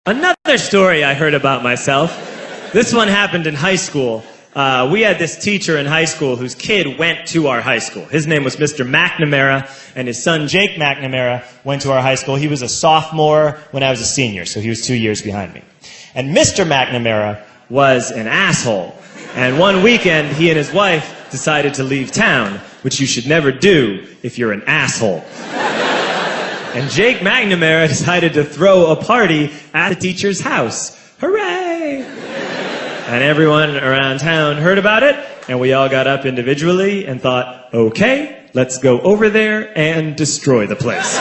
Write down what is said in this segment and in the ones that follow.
Another story I heard about myself. This one happened in high school. We had this teacher in high school whose kid went to our high school. His name was Mr. McNamara, and his son Jake McNamara went to our high school. He was a sophomore when I was a senior, so he was 2 years behind me. And Mr. McNamara was an asshole. And one weekend, he and his wife decided to leave town, which you should never do if you're an asshole. And Jake McNamara decided to throw a party at the teacher's house. Hooray! And everyone around town heard about it, and we all got up individually and thought, okay, let's go over there and destroy the place.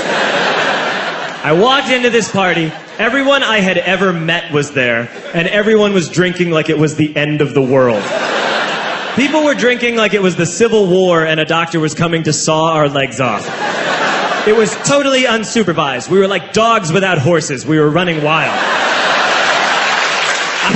I walked into this party, everyone I had ever met was there, and everyone was drinking like it was the end of the world. People were drinking like it was the Civil War and a doctor was coming to saw our legs off. It was totally unsupervised. We were like dogs without horses. We were running wild. I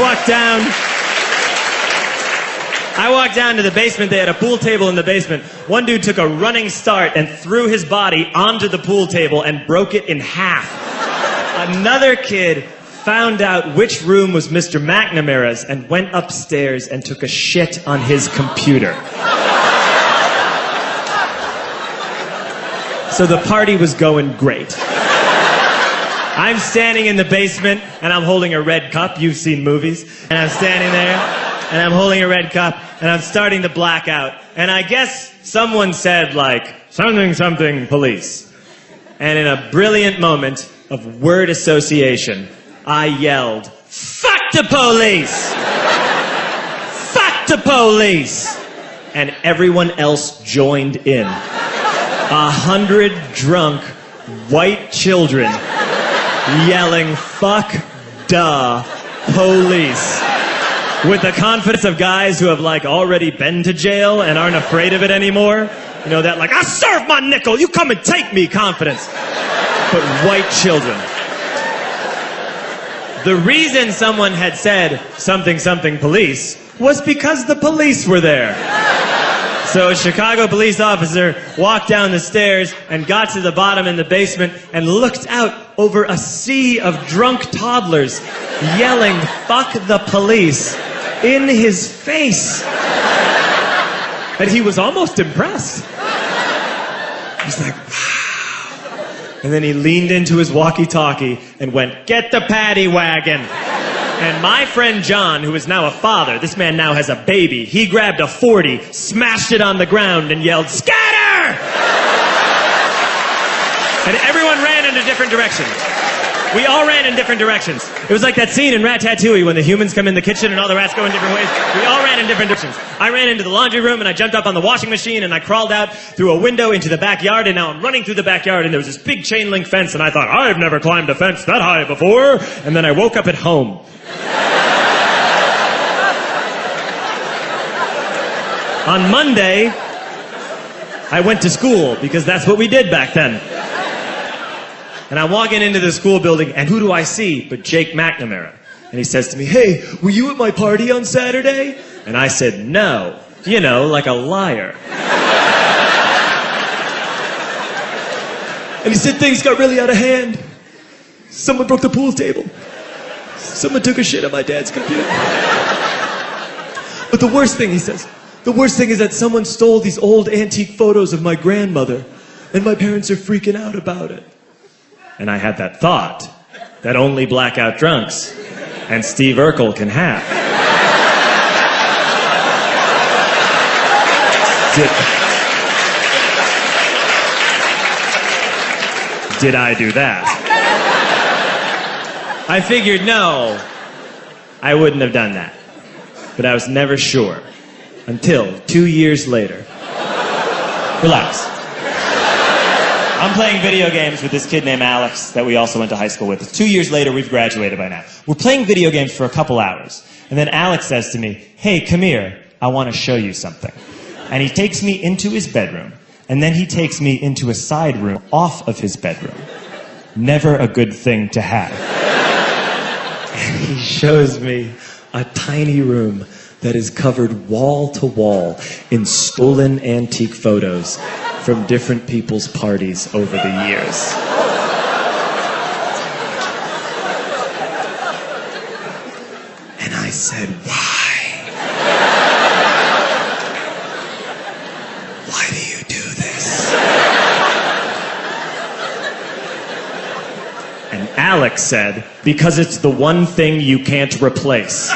walked down to the basement. They had a pool table in the basement. One dude took a running start and threw his body onto the pool table and broke it in half. Another kid found out which room was Mr. McNamara's and went upstairs and took a shit on his computer. So the party was going great. I'm standing in the basement, and I'm holding a red cup. You've seen movies. And I'm standing there, and I'm holding a red cup, and I'm starting to black out. And I guess someone said, like, something, something, police. And in a brilliant moment of word association, I yelled, fuck the police! Fuck the police! And everyone else joined in. 100 drunk white children yelling, fuck the police. With the confidence of guys who have like already been to jail and aren't afraid of it anymore. You know, that like, I serve my nickel, you come and take me confidence. But white children. The reason someone had said something, something police was because the police were there. So a Chicago police officer walked down the stairs and got to the bottom in the basement and looked out over a sea of drunk toddlers yelling, fuck the police, in his face. And he was almost impressed. He's like, wow. And then he leaned into his walkie-talkie and went, get the paddy wagon. And my friend John, who is now a father, this man now has a baby, he grabbed a 40, smashed it on the ground, and yelled, scatter! And everyone ran in a different direction. We all ran in different directions. It was like that scene in Ratatouille when the humans come in the kitchen and all the rats go in different ways. We all ran in different directions. I ran into the laundry room, and I jumped up on the washing machine, and I crawled out through a window into the backyard, and now I'm running through the backyard, and there was this big chain link fence, and I thought, I've never climbed a fence that high before. And then I woke up at home. On Monday, I went to school, because that's what we did back then. And I'm walking into the school building, and who do I see but Jake McNamara? And he says to me, hey, were you at my party on Saturday? And I said, no. You know, like a liar. And he said, things got really out of hand. Someone broke the pool table. Someone took a shit on my dad's computer. But the worst thing, he says, the worst thing is that someone stole these old antique photos of my grandmother, and my parents are freaking out about it. And I had that thought that only blackout drunks and Steve Urkel can have. Did I do that? I figured, no, I wouldn't have done that. But I was never sure. Until 2 years later. Relax. I'm playing video games with this kid named Alex that we also went to high school with. 2 years later, we've graduated by now. We're playing video games for a couple hours. And then Alex says to me, hey, come here, I want to show you something. And he takes me into his bedroom. And then he takes me into a side room off of his bedroom. Never a good thing to have. And he shows me a tiny room that is covered wall to wall in stolen antique photos from different people's parties over the years. said, why? Why do you do this? And Alex said, because it's the one thing you can't replace.